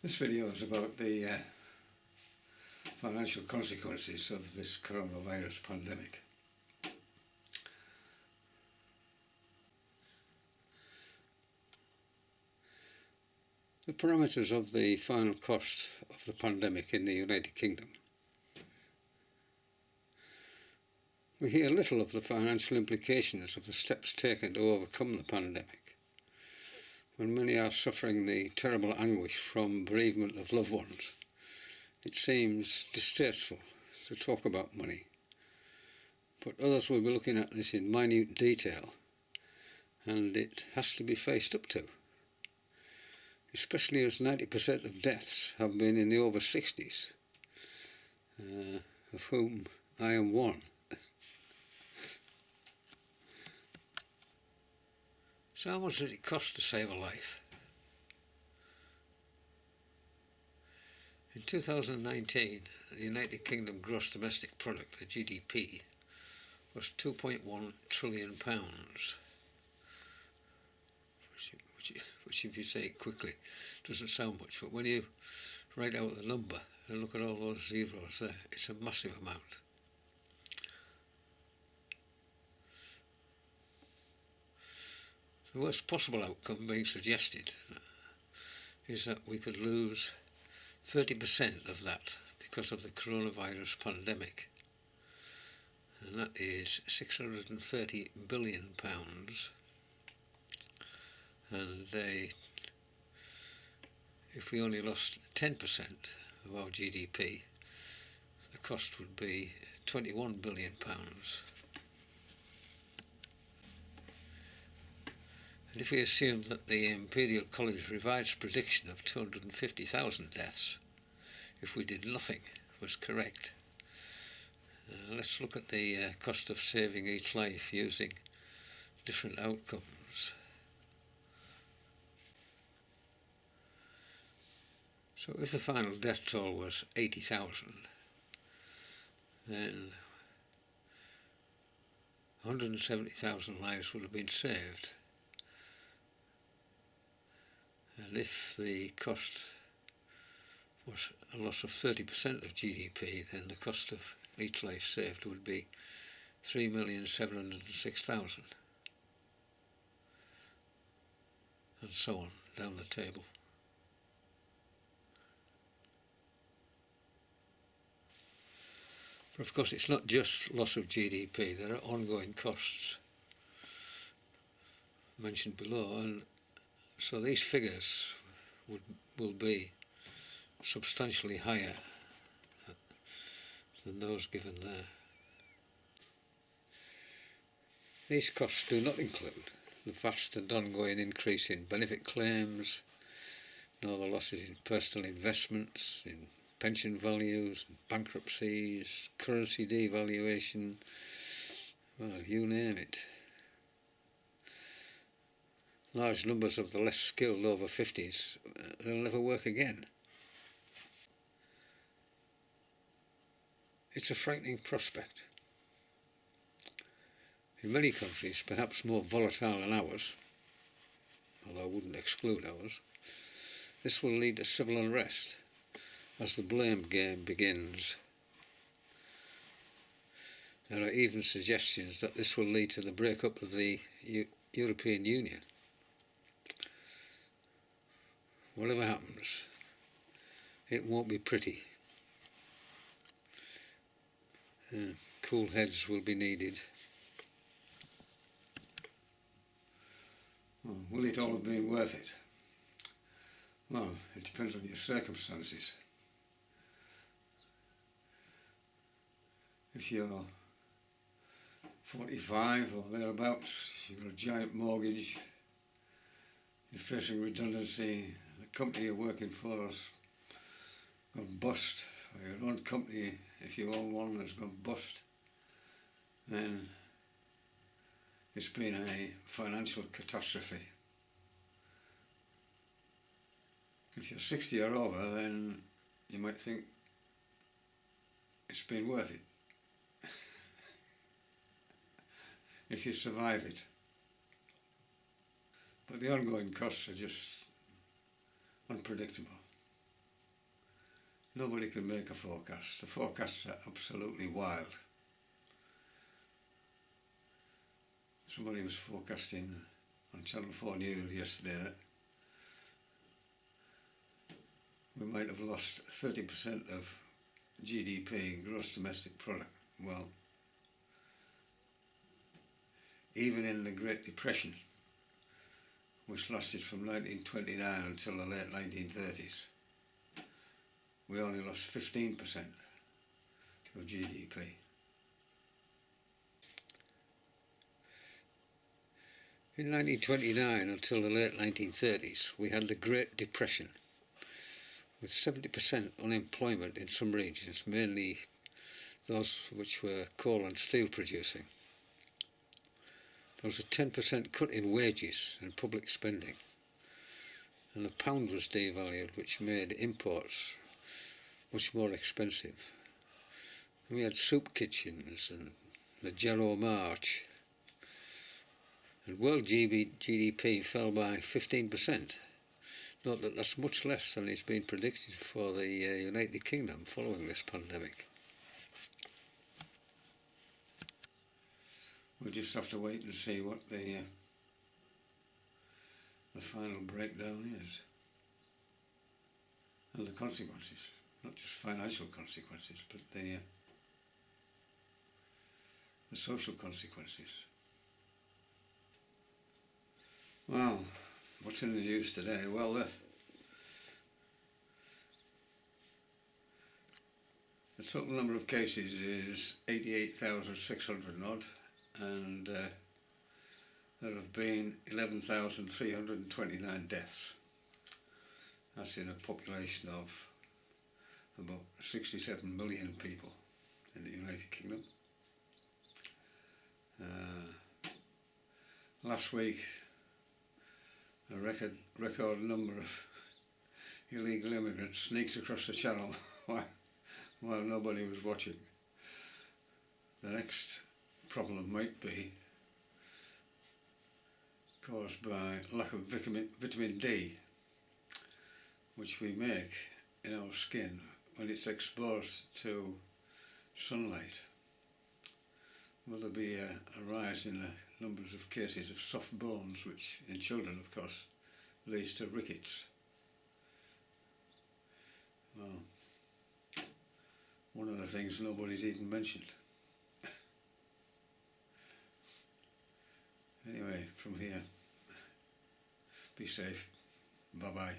This video is about the financial consequences of this coronavirus pandemic. The parameters of the final cost of the pandemic in the United Kingdom. We hear little of the financial implications of the steps taken to overcome the pandemic, when many are suffering the terrible anguish from bereavement of loved ones. It seems distasteful to talk about money, but others will be looking at this in minute detail, and it has to be faced up to, especially as 90% of deaths have been in the over 60s, of whom I am one. So how much does it cost to save a life? In 2019, the United Kingdom gross domestic product, the GDP, was £2.1 trillion, which if you say it quickly doesn't sound much, but when you write out the number and look at all those zeros there, it's a massive amount. The worst possible outcome being suggested is that we could lose 30% of that because of the coronavirus pandemic, and that is £630 billion. And if we only lost 10% of our GDP, the cost would be £21 billion. And if we assume that the Imperial College revised prediction of 250,000 deaths, if we did nothing, was correct, let's look at the cost of saving each life using different outcomes. So if the final death toll was 80,000, then 170,000 lives would have been saved. And if the cost was a loss of 30% of GDP, then the cost of each life saved would be 3,706,000, and so on down the table. But of course it's not just loss of GDP, there are ongoing costs mentioned below, and so these figures will be substantially higher than those given there. These costs do not include the vast and ongoing increase in benefit claims, nor the losses in personal investments, in pension values, bankruptcies, currency devaluation, well, you name it. Large numbers of the less skilled over 50s, they'll never work again. It's a frightening prospect. In many countries, perhaps more volatile than ours, although I wouldn't exclude ours, this will lead to civil unrest as the blame game begins. There are even suggestions that this will lead to the breakup of the European Union. Whatever happens, it won't be pretty. Cool heads will be needed. Well, will it all have been worth it? Well, it depends on your circumstances. If you're 45 or thereabouts, you've got a giant mortgage, you're facing redundancy, the company you're working for has gone bust, or your own company, if you own one, has gone bust, then it's been a financial catastrophe. If you're 60 or over, then you might think it's been worth it if you survive it. But the ongoing costs are just unpredictable. nobody can make a forecast. The forecasts are absolutely wild. Somebody was forecasting on Channel 4 News yesterday that we might have lost 30% of GDP, gross domestic product. Well, even in the Great Depression, which lasted from 1929 until the late 1930s, we only lost 15% of GDP. In 1929 until the late 1930s, we had the Great Depression, with 70% unemployment in some regions, mainly those which were coal and steel producing. There was a 10% cut in wages and public spending, and the pound was devalued, which made imports much more expensive. And we had soup kitchens and the Jarrow March, and world GDP fell by 15%. Note that that's much less than is being predicted for the United Kingdom following this pandemic. We'll just have to wait and see what the final breakdown is, and the consequences, not just financial consequences, but the social consequences. Well, what's in the news today? Well, the total number of cases is 88,600 and odd, and there have been 11,329 deaths. That's in a population of about 67 million people in the United Kingdom. Last week, a record number of illegal immigrants sneaked across the channel while nobody was watching. The next problem might be caused by lack of vitamin D, which we make in our skin when it's exposed to sunlight. Will there be a rise in the numbers of cases of soft bones, which in children, of course, leads to rickets? Well, one of the things nobody's even mentioned. Anyway, from here, be safe. Bye-bye.